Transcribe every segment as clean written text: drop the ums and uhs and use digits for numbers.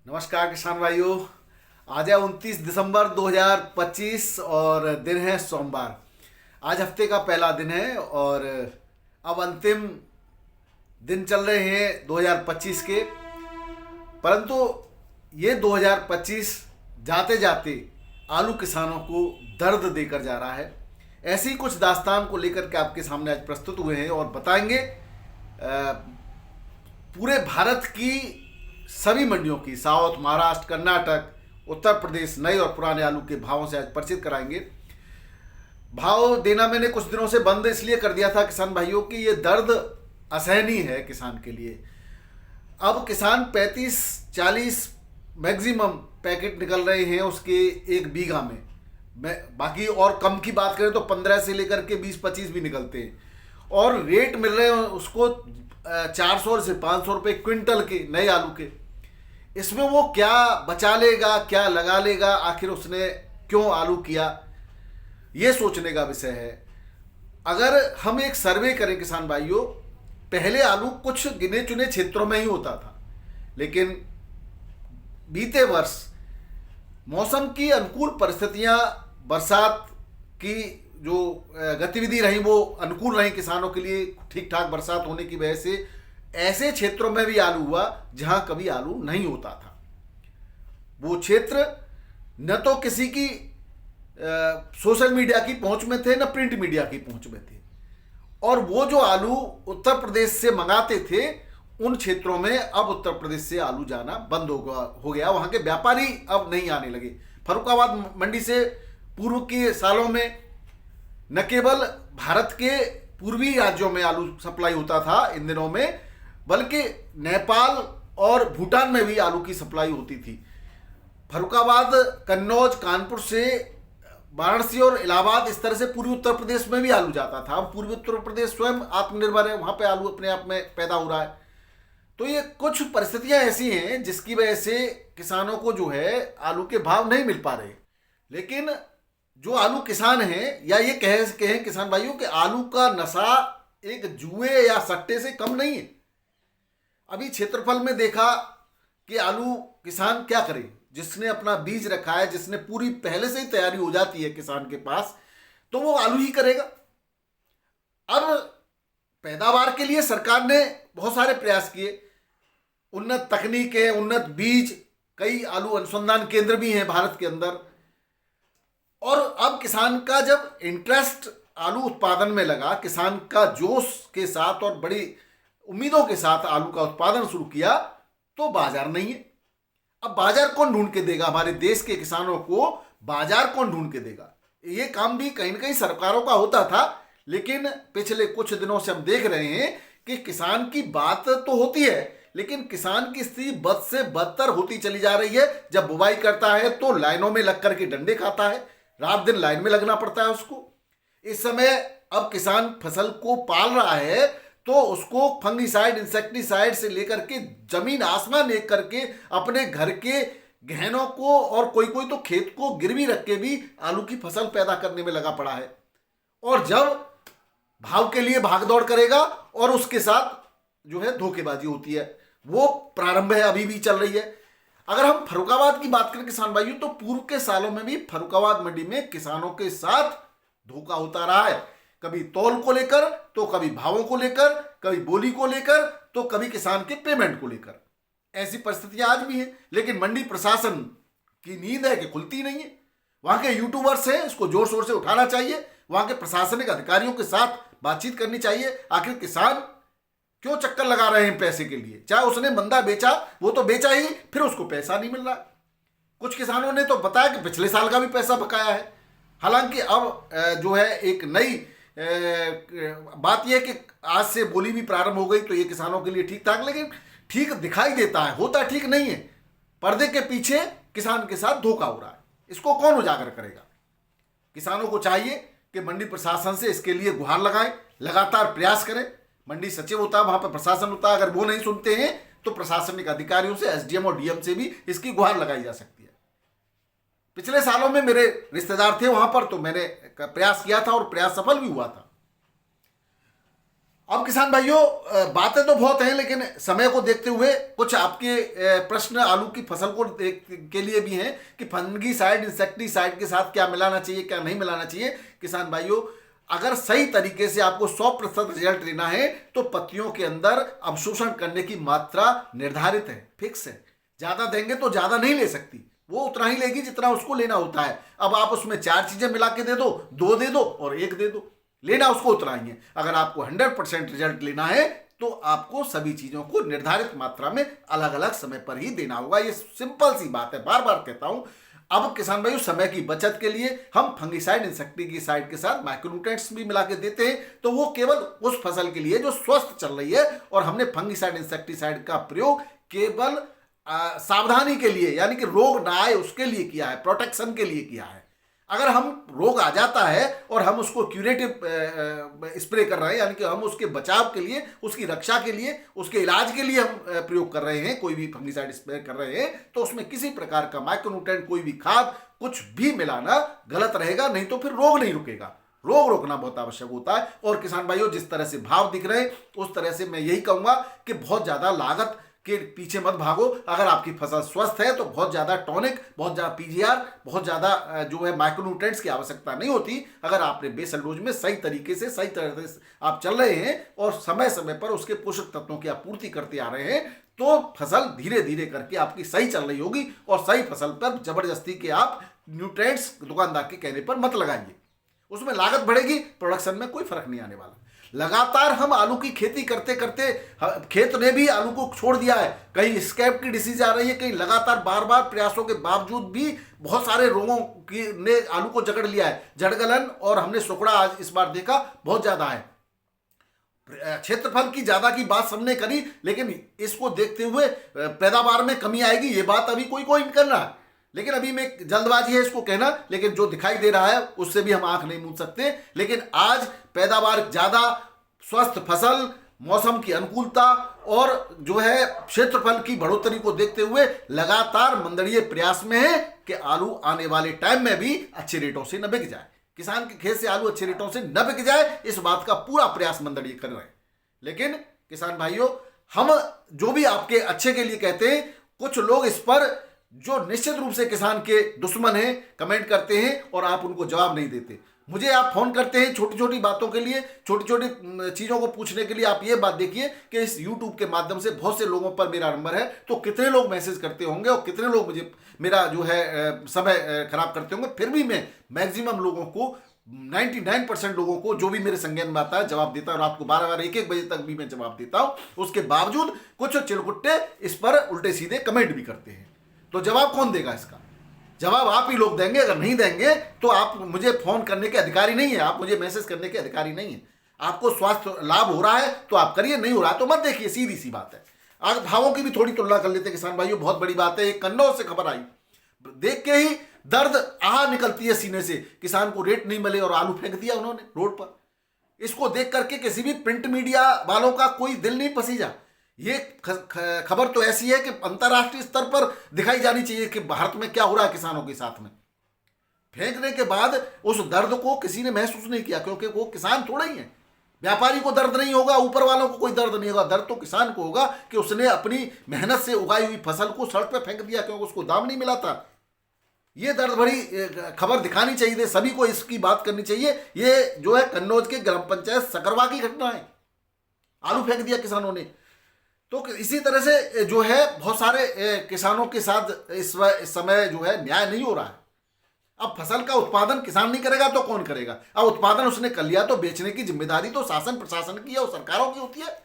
नमस्कार किसान भाइयों। आज है 29 दिसंबर 2025 और दिन है सोमवार। आज हफ्ते का पहला दिन है और अब अंतिम दिन चल रहे हैं 2025 के। परंतु ये 2025 जाते जाते आलू किसानों को दर्द देकर जा रहा है। ऐसी ही कुछ दास्तान को लेकर के आपके सामने आज प्रस्तुत हुए हैं और बताएंगे पूरे भारत की सभी मंडियों की, साउथ, महाराष्ट्र, कर्नाटक, उत्तर प्रदेश, नए और पुराने आलू के भावों से आज परिचित कराएंगे। भाव देना मैंने कुछ दिनों से बंद इसलिए कर दिया था किसान भाइयों कि ये दर्द असहनीय है किसान के लिए। अब किसान 35-40 मैक्सिमम पैकेट निकल रहे हैं उसके एक बीघा में। बाकी और कम की बात करें तो 15 से लेकर के 20-25 भी निकलते हैं और रेट मिल रहे हैं उसको 400 से 500 रुपये क्विंटल के नए आलू के। इसमें वो क्या बचा लेगा, क्या लगा लेगा, आखिर उसने क्यों आलू किया, ये सोचने का विषय है। अगर हम एक सर्वे करें किसान भाइयों, पहले आलू कुछ गिने चुने क्षेत्रों में ही होता था, लेकिन बीते वर्ष मौसम की अनुकूल परिस्थितियां, बरसात की जो गतिविधि रही वो अनुकूल रही किसानों के लिए, ठीक ठाक बरसात होने की वजह से ऐसे क्षेत्रों में भी आलू हुआ जहां कभी आलू नहीं होता था। वो क्षेत्र न तो किसी की सोशल मीडिया की पहुंच में थे, न प्रिंट मीडिया की पहुंच में थे। और वो जो आलू उत्तर प्रदेश से मंगाते थे, उन क्षेत्रों में अब उत्तर प्रदेश से आलू जाना बंद हो गया। वहां के व्यापारी अब नहीं आने लगे। फर्रुखाबाद मंडी से पूर्व के सालों में न केवल भारत के पूर्वी राज्यों में आलू सप्लाई होता था इन दिनों में, बल्कि नेपाल और भूटान में भी आलू की सप्लाई होती थी। फर्रुखाबाद, कन्नौज, कानपुर से वाराणसी और इलाहाबाद, इस तरह से पूर्वी उत्तर प्रदेश में भी आलू जाता था। अब पूर्वी उत्तर प्रदेश स्वयं आत्मनिर्भर है, वहां पे आलू अपने आप में पैदा हो रहा है। तो ये कुछ परिस्थितियां ऐसी हैं जिसकी वजह से किसानों को जो है आलू के भाव नहीं मिल पा रहे। लेकिन जो आलू किसान हैं, या ये कहें किसान भाइयों कि आलू का नशा एक जुए या सट्टे से कम नहीं है। अभी क्षेत्रफल में देखा कि आलू किसान क्या करे, जिसने अपना बीज रखा है, जिसने पूरी पहले से ही तैयारी हो जाती है किसान के पास, तो वो आलू ही करेगा। अब पैदावार के लिए सरकार ने बहुत सारे प्रयास किए, उन्नत तकनीकें, उन्नत बीज, कई आलू अनुसंधान केंद्र भी हैं भारत के अंदर। और अब किसान का जब इंटरेस्ट आलू उत्पादन में लगा, किसान का जोश के साथ और बड़ी उम्मीदों के साथ आलू का उत्पादन शुरू किया, तो बाजार नहीं है। अब बाजार कौन ढूंढ के देगा? हमारे देश के किसानों को बाजार कौन ढूंढ के देगा? ये काम भी कहीं ना कहीं सरकारों का होता था, लेकिन पिछले कुछ दिनों से हम देख रहे हैं कि किसान की बात तो होती है, लेकिन किसान की स्थिति बद से बदतर होती चली जा रही है। जब बुवाई करता है तो लाइनों में लग करके डंडे खाता है, रात दिन लाइन में लगना पड़ता है उसको। इस समय अब किसान फसल को पाल रहा है तो उसको फंगिसाइड, इंसेक्टिसाइड से लेकर के जमीन आसमान एक करके अपने घर के गहनों को और कोई कोई तो खेत को गिरवी रख के भी आलू की फसल पैदा करने में लगा पड़ा है। और जब भाव के लिए भागदौड़ करेगा और उसके साथ जो है धोखेबाजी होती है, वो प्रारंभ है, अभी भी चल रही है। अगर हम फर्रुखाबाद की बात करें किसान भाइयों, तो पूर्व के सालों में भी फर्रुखाबाद मंडी में किसानों के साथ धोखा होता रहा है। कभी तौल को लेकर, तो कभी भावों को लेकर, कभी बोली को लेकर, तो कभी किसान के पेमेंट को लेकर। ऐसी परिस्थितियां आज भी हैं, लेकिन मंडी प्रशासन की नींद है कि खुलती नहीं है। वहां के यूट्यूबर्स हैं, इसको जोर शोर से उठाना चाहिए। वहां के प्रशासनिक अधिकारियों के साथ बातचीत करनी चाहिए। आखिर किसान क्यों चक्कर लगा रहे हैं पैसे के लिए? चाहे उसने मंदा बेचा, वो तो बेचा ही, फिर उसको पैसा नहीं मिल रहा। कुछ किसानों ने तो बताया कि पिछले साल का भी पैसा बकाया है। हालांकि अब जो है एक नई बात यह कि आज से बोली भी प्रारंभ हो गई, तो ये किसानों के लिए ठीक ठाक, लेकिन ठीक दिखाई देता है, होता ठीक नहीं है। पर्दे के पीछे किसान के साथ धोखा हो रहा है। इसको कौन उजागर करेगा? किसानों को चाहिए कि मंडी प्रशासन से इसके लिए गुहार लगाएं, लगातार प्रयास करें। मंडी सचिव होता है, वहां पर प्रशासन होता है, अगर वो नहीं सुनते हैं तो प्रशासनिक अधिकारियों से, एसडीएम और डीएम से भी इसकी गुहार लगाई जा सकती है। पिछले सालों में मेरे रिश्तेदार थे वहां पर, तो मैंने प्रयास किया था और प्रयास सफल भी हुआ था। अब किसान भाइयों, बातें तो बहुत हैं, लेकिन समय को देखते हुए कुछ आपके प्रश्न आलू की फसल को के लिए भी हैं कि फंगीसाइड इंसेक्टिसाइड के साथ क्या मिलाना चाहिए, क्या नहीं मिलाना चाहिए। किसान भाइयों, अगर सही तरीके से आपको 100% रिजल्ट लेना है तो पत्तियों के अंदर अवशोषण करने की मात्रा निर्धारित है, फिक्स है। ज्यादा देंगे तो ज्यादा नहीं ले सकती, वो उतना ही लेगी जितना उसको लेना होता है। अब आप उसमें 4 चीजें मिला के दे दो, 2 दे दो और 1 दे दो, लेना उसको उतना ही है। अगर आपको 100% रिजल्ट लेना है तो आपको सभी चीजों को निर्धारित मात्रा में अलग अलग समय पर ही देना होगा। ये सिंपल सी बात है, बार बार कहता हूं। अब किसान भाइयों, समय की बचत के लिए हम फंगिसाइड इंसेक्टिसाइड के साथ माइक्रोन्यूट्रिएंट्स भी मिला के देते हैं, तो वो केवल उस फसल के लिए जो स्वस्थ चल रही है। और हमने फंगिसाइड इंसेक्टिसाइड का प्रयोग केवल सावधानी के लिए, यानी कि रोग ना आए उसके लिए किया है, प्रोटेक्शन के लिए किया है। अगर हम रोग आ जाता है और हम उसको क्यूरेटिव स्प्रे कर रहे हैं, यानी कि हम उसके बचाव के लिए, उसकी रक्षा के लिए, उसके इलाज के लिए हम प्रयोग कर रहे हैं, कोई भी फंगिसाइड स्प्रे कर रहे हैं, तो उसमें किसी प्रकार का माइक्रोन्यूट्रिएंट, कोई भी खाद, कुछ भी मिलाना गलत रहेगा, नहीं तो फिर रोग नहीं रुकेगा। रोग रोकना बहुत आवश्यक होता है। और किसान भाइयों, जिस तरह से भाव दिख रहे हैं उस तरह से मैं यही कहूंगा कि बहुत ज्यादा लागत के पीछे मत भागो। अगर आपकी फसल स्वस्थ है तो बहुत ज्यादा टॉनिक, बहुत ज्यादा पीजीआर, बहुत ज्यादा जो है माइक्रोन्यूट्रिएंट्स की आवश्यकता नहीं होती। अगर आपने बेसल डोज में सही तरीके से, सही तरह से आप चल रहे हैं और समय समय पर उसके पोषक तत्वों की आपूर्ति करते आ रहे हैं, तो फसल धीरे धीरे करके आपकी सही चल रही होगी। और सही फसल पर जबरदस्ती के आप न्यूट्रिएंट्स दुकानदार के कहने पर मत लगाइए, उसमें लागत बढ़ेगी, प्रोडक्शन में कोई फर्क नहीं आने वाला। लगातार हम आलू की खेती करते करते खेत ने भी आलू को छोड़ दिया है। कहीं स्कैब की डिसीज आ रही है, कहीं लगातार बार बार प्रयासों के बावजूद भी बहुत सारे रोगों की ने आलू को जकड़ लिया है। जड़गलन और हमने सुकड़ा आज इस बार देखा बहुत ज्यादा है। क्षेत्रफल की ज्यादा की बात सबने करी, लेकिन इसको देखते हुए पैदावार में कमी आएगी, ये बात अभी कोई नहीं कर रहा है। लेकिन अभी में जल्दबाजी है इसको कहना, लेकिन जो दिखाई दे रहा है उससे भी हम आंख नहीं मूंद सकते। लेकिन आज पैदावार ज्यादा, स्वस्थ फसल, मौसम की अनुकूलता और जो है क्षेत्रफल की बढ़ोतरी को देखते हुए लगातार मंडलीय प्रयास में है कि आलू आने वाले टाइम में भी अच्छे रेटों से न बिक जाए, किसान के खेत से आलू अच्छे रेटों से न बिक जाए, इस बात का पूरा प्रयास मंडलीय कर रहे हैं। लेकिन किसान भाइयों, हम जो भी आपके अच्छे के लिए कहते हैं, कुछ लोग इस पर जो निश्चित रूप से किसान के दुश्मन हैं कमेंट करते हैं और आप उनको जवाब नहीं देते। मुझे आप फोन करते हैं छोटी छोटी बातों के लिए, छोटी छोटी चीज़ों को पूछने के लिए। आप ये बात देखिए कि इस YouTube के माध्यम से बहुत से लोगों पर मेरा नंबर है, तो कितने लोग मैसेज करते होंगे और कितने लोग मुझे मेरा जो है समय खराब करते होंगे। फिर भी मैं मैक्सिमम लोगों को, 99% लोगों को जो भी मेरे संज्ञान में आता है जवाब देता है, और आपको 12 1 बजे तक भी मैं जवाब देता हूं। उसके बावजूद कुछ चिलकुट्टे इस पर उल्टे सीधे कमेंट भी करते हैं, तो जवाब कौन देगा? इसका जवाब आप ही लोग देंगे। अगर नहीं देंगे तो आप मुझे फोन करने के अधिकारी नहीं है, आप मुझे मैसेज करने के अधिकारी नहीं है। आपको स्वास्थ्य लाभ हो रहा है तो आप करिए, नहीं हो रहा तो मत देखिए, सीधी सी बात है। आज भावों की भी थोड़ी तुलना कर लेते हैं किसान भाइयों, बहुत बड़ी बात है। एक कन्नौज से खबर आई, देख के ही दर्द आह निकलती है सीने से। किसान को रेट नहीं मिले और आलू फेंक दिया उन्होंने रोड पर। इसको देख करके किसी भी प्रिंट मीडिया वालों का कोई दिल नहीं पसीजा। ये खबर तो ऐसी है कि अंतर्राष्ट्रीय स्तर पर दिखाई जानी चाहिए कि भारत में क्या हो रहा है किसानों के साथ में। फेंकने के बाद उस दर्द को किसी ने महसूस नहीं किया, क्योंकि वो किसान थोड़ा ही है। व्यापारी को दर्द नहीं होगा, ऊपर वालों को कोई दर्द नहीं होगा, दर्द तो किसान को होगा कि उसने अपनी मेहनत से उगाई हुई फसल को सड़क पर फेंक दिया क्योंकि उसको दाम नहीं मिला था। ये दर्द भरी खबर दिखानी चाहिए, सभी को इसकी बात करनी चाहिए। ये जो है कन्नौज के ग्राम पंचायत सकरवा की घटना है, आलू फेंक दिया किसानों ने। तो इसी तरह से जो है बहुत सारे किसानों के साथ इस समय जो है न्याय नहीं हो रहा है। अब फसल का उत्पादन किसान नहीं करेगा तो कौन करेगा? अब उत्पादन उसने कर लिया तो बेचने की जिम्मेदारी तो शासन प्रशासन की और सरकारों की होती है।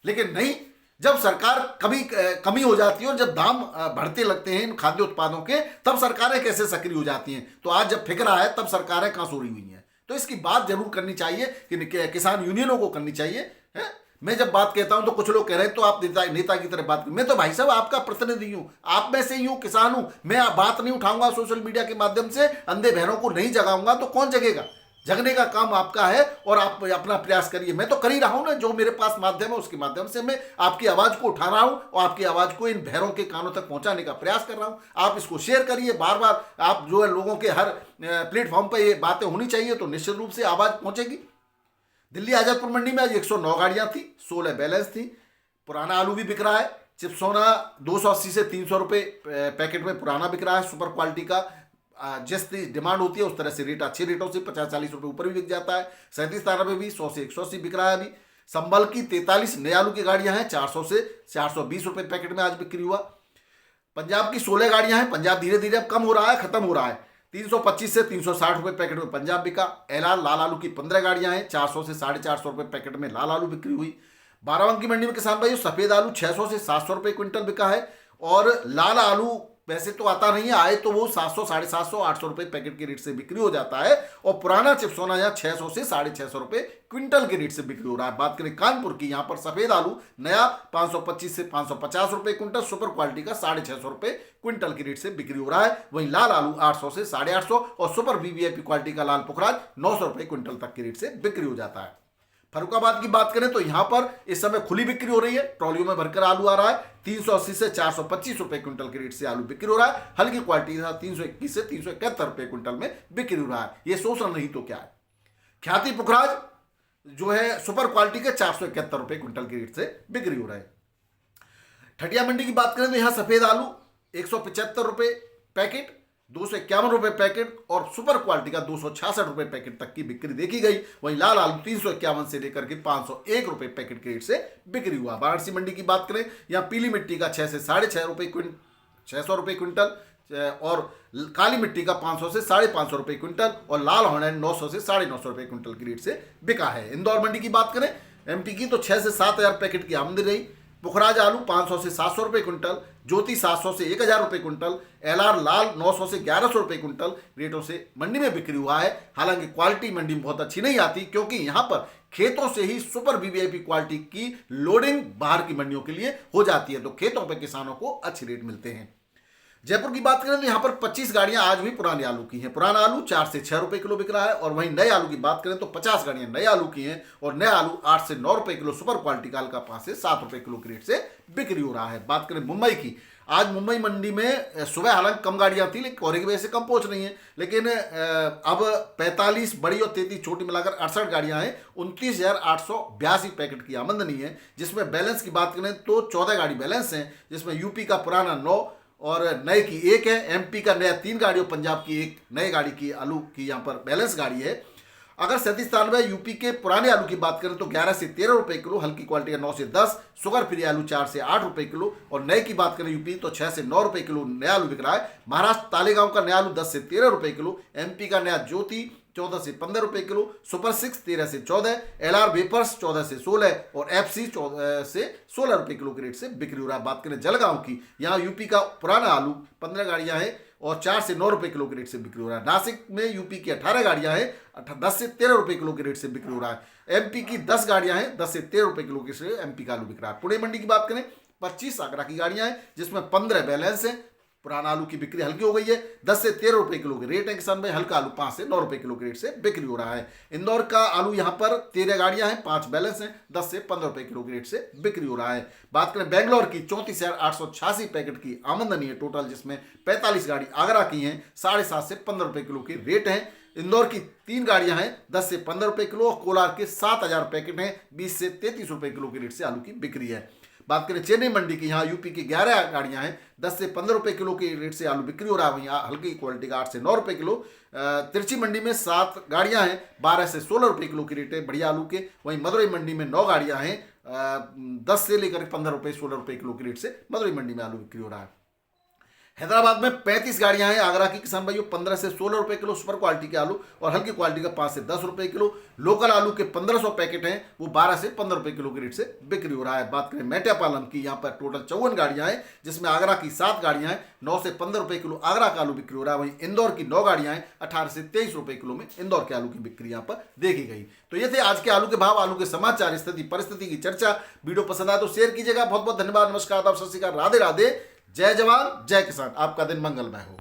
लेकिन नहीं, जब सरकार कभी कमी हो जाती है और जब दाम बढ़ते लगते हैं इन खाद्य उत्पादों के, तब सरकारें कैसे सक्रिय हो जाती हैं। तो आज जब फिक्र है तब सरकारें कहाँ सोई हुई हैं। तो इसकी बात जरूर करनी चाहिए कि किसान यूनियनों को करनी चाहिए है। मैं जब बात कहता हूं तो कुछ लोग कह रहे हैं तो आप नेता की तरह बात। मैं तो भाई साहब आपका प्रतिनिधि हूं, आप में से ही हूं, किसान हूं। मैं बात नहीं उठाऊंगा सोशल मीडिया के माध्यम से, अंधे बहनों को नहीं जगाऊंगा तो कौन जगेगा? जगने का काम आपका है और आप अपना प्रयास करिए। मैं तो कर ही रहा हूं ना, जो मेरे पास माध्यम है उसके माध्यम से मैं आपकी आवाज को उठा रहा हूं और आपकी आवाज को इन बहरों के कानों तक पहुंचाने का प्रयास कर रहा हूं। आप इसको शेयर करिए बार बार। आप जो है लोगों के हर प्लेटफॉर्म पर ये बातें होनी चाहिए तो निश्चित रूप से आवाज पहुंचेगी। दिल्ली आजादपुर मंडी में आज 109 गाड़ियां थी, 16 बैलेंस थी। पुराना आलू भी बिक रहा है। चिप्सोना 280 से 300 रुपये पैकेट में पुराना बिक रहा है, सुपर क्वालिटी का। जिस डिमांड होती है उस तरह से रेट, अच्छे रेटों से 50-40 रुपये ऊपर भी बिक जाता है। 37-93 भी 100 से 180 बिक रहा है अभी। संबल की 43 नए आलू की गाड़ियां हैं, 400 से 420 रुपये पैकेट में आज बिक्री हुआ। पंजाब की 16 गाड़ियां हैं। पंजाब धीरे धीरे अब कम हो रहा है, खत्म हो रहा है। 325 से 360 रुपये पैकेट में पंजाब बिका। एलआर लाल आलू की 15 गाड़ियां हैं, 400 से 450 रुपये पैकेट में लाल आलू बिक्री हुई। बाराबंकी मंडी में किसान भाइयों सफेद आलू 600 से 700 रुपये क्विंटल बिका है, और लाल आलू वैसे तो आता नहीं है, आए तो वो 700, 750, 800 रुपये पैकेट के रेट से बिक्री हो जाता है। और पुराना चिप्सोना यहाँ 600 से 650 रुपये क्विंटल के रेट से बिक्री हो रहा है। बात करें कानपुर की, यहाँ पर सफेद आलू नया 525 से 550 रुपये क्विंटल, सुपर क्वालिटी का 650 रुपये क्विंटल के रेट से बिक्री हो रहा है। वहीं लाल आलू 800 से 850 और सुपर वीवीआईपी क्वालिटी का लाल पुखराज 900 रुपये क्विंटल तक के रेट से बिक्री हो जाता है। फर्रुखाबाद की बात करें तो यहां पर इस समय खुली बिक्री हो रही है, ट्रॉलियों में भरकर आलू आ रहा है। 380 से 425 रुपए क्विंटल के रेट से आलू बिक्री हो रहा है। हल्की क्वालिटी के साथ 321 से 371 रुपए क्विंटल में बिक्री हो रहा है। ये शोषण नहीं तो क्या है। ख्याति पुखराज जो है सुपर क्वालिटी के 471 रुपए क्विंटल के रेट से बिक्री हो रहा है। ठटिया मंडी की बात करें तो यहां सफेद आलू 175 रुपए पैकेट, 251 रुपये पैकेट और सुपर क्वालिटी का 266 रुपये पैकेट तक की बिक्री देखी गई। वहीं लाल आलू 351 से लेकर के 501 रुपये पैकेट के रेट से बिक्री हुआ। वाराणसी मंडी की बात करें, यहाँ पीली मिट्टी का 6 से 6.5 रुपये 600 रुपये क्विंटल और काली मिट्टी का 500 से 550 रुपये क्विंटल और लाल हॉलैंड 900 से 950 रुपये क्विंटल के रेट से बिका है। इंदौर मंडी की बात करें एमपी की तो 6 से 7,000 पैकेट की आमदनी रही। पुखराज आलू 500 से 700 रुपये क्विंटल, ज्योति 700 से 1,000 रुपये क्विंटल, एलआर लाल 900 से 1,100 रुपये क्विंटल रेटों से मंडी में बिक्री हुआ है। हालांकि क्वालिटी मंडी में बहुत अच्छी नहीं आती, क्योंकि यहाँ पर खेतों से ही सुपर वीवीआईपी क्वालिटी की लोडिंग बाहर की मंडियों के लिए हो जाती है, तो खेतों पर किसानों को अच्छे रेट मिलते हैं। जयपुर की बात करें तो यहाँ पर 25 गाड़ियां आज भी पुराने आलू की हैं। पुराना आलू 4 से 6 रुपए किलो बिक रहा है। और वहीं नए आलू की बात करें तो 50 गाड़ियां नए आलू की हैं और नए आलू 8 से 9 रुपए किलो, सुपर क्वालिटी का हल्का 5 से 7 रुपए किलो के रेट से बिक्री हो रहा है। बात करें मुंबई की, आज मुंबई मंडी में सुबह हालांकि कम गाड़ियां थी, लेकिन कोहरे की वजह से कम पहुंच रही हैं, लेकिन अब 45 बड़ी और 33 छोटी मिलाकर 68 गाड़ियां हैं। 29,882 पैकेट की आमदनी है, जिसमें बैलेंस की बात करें तो 14 गाड़ी बैलेंस हैं, जिसमें यूपी का पुराना 9 और नए की 1 है, एमपी का नया 3 गाड़ी और पंजाब की 1 नए गाड़ी की आलू की यहाँ पर बैलेंस गाड़ी है। अगर 37-93 यूपी के पुराने आलू की बात करें तो 11 से 13 रुपए किलो, हल्की क्वालिटी का 9 से 10, शुगर फ्री आलू 4 से 8 रुपए किलो और नए की बात करें यूपी तो 6 से 9 रुपए किलो नया आलू बिक रहा है। महाराष्ट्र तालेगांव का नया आलू 10 से 13 रुपए किलो, एमपी का नया ज्योति 14 से 15 रुपए किलो, सुपर 6 13 से 14, एलआर वेपर्स 14 से 16 और एफसी 14 से 16 रुपए किलो के रेट से बिक्री हो रहा है। बात करें जलगांव की, यहाँ यूपी का पुराना आलू 15 गाड़ियां हैं और 4 से 9 रुपए किलो के रेट से बिक्री हो रहा है। नासिक में यूपी की 18 गाड़ियां हैं, 10 से 13 रुपए किलो के रेट से बिक्री हो रहा है। एमपी की 10 गाड़ियां हैं, 10 से 13 रुपए किलो के से एमपी का आलू बिक रहा है। पुणे मंडी की बात करें 25 आगरा की गाड़ियां हैं, जिसमें 15 बैलेंस हैं। पुराना आलू की बिक्री हल्की हो गई है, 10 से 13 रुपए किलो के रेट है किसान भाई। हल्का आलू 5 से 9 रुपए किलो के रेट से बिक्री हो रहा है। इंदौर का आलू यहाँ पर 13 गाड़ियां हैं, 5 बैलेंस हैं, 10 से 15 रुपए किलो के रेट से बिक्री हो रहा है। बात करें बेंगलोर की 34,886 पैकेट की आमदनी है टोटल, जिसमें 45 गाड़ी आगरा की हैं, 7.5 से 15 रुपए किलो के रेट हैं। इंदौर की 3 गाड़ियां हैं, 10 से 15 रुपए किलो और कोलार के 7,000 पैकेट हैं, 20 से 33 रुपए किलो के रेट से आलू की बिक्री है। बात करें चेन्नई मंडी की, यहाँ यूपी की 11 गाड़ियां हैं, 10 से 15 रुपए किलो के रेट से आलू बिक्री हो रहा है। वहीं हल्की क्वालिटी का 8 से 9 रुपए किलो। तिरछी मंडी में 7 गाड़ियां हैं, 12 से 16 रुपए किलो की रेट है बढ़िया आलू के। वहीं मदुरई मंडी में 9 गाड़ियां हैं, 10 से लेकर 15 रुपए 16 रुपए किलो की रेट से मदुरई मंडी में आलू बिक्री हो रहा है। हैदराबाद में 35 गाड़ियां हैं आगरा की किसान भाइयों, 15 से 16 रुपए किलो सुपर क्वालिटी के आलू और हल्की क्वालिटी का 5 से 10 रुपए किलो। लोकल आलू के 1500 पैकेट हैं, वो 12 से 15 रुपए किलो के रेट से बिक्री हो रहा है। बात करें मेटापालम की, यहाँ पर टोटल 54 गाड़ियां हैं, जिसमें आगरा की 7 गाड़ियां हैं, 9 से 15 रुपए किलो आगरा का आलू बिक्री हो रहा है। वहीं इंदौर की 9 गाड़ियां हैं, 18 से 23 रुपए किलो में इंदौर के आलू की बिक्री यहाँ पर देखी गई। तो ये थे आज के आलू के भाव, आलू के समाचार, स्थिति परिस्थिति की चर्चा। वीडियो पसंद आए तो शेयर कीजिएगा। बहुत बहुत धन्यवाद। नमस्कार, सत श्री अकाल, राधे राधे, जय जवान जय किसान। आपका दिन मंगलमय हो।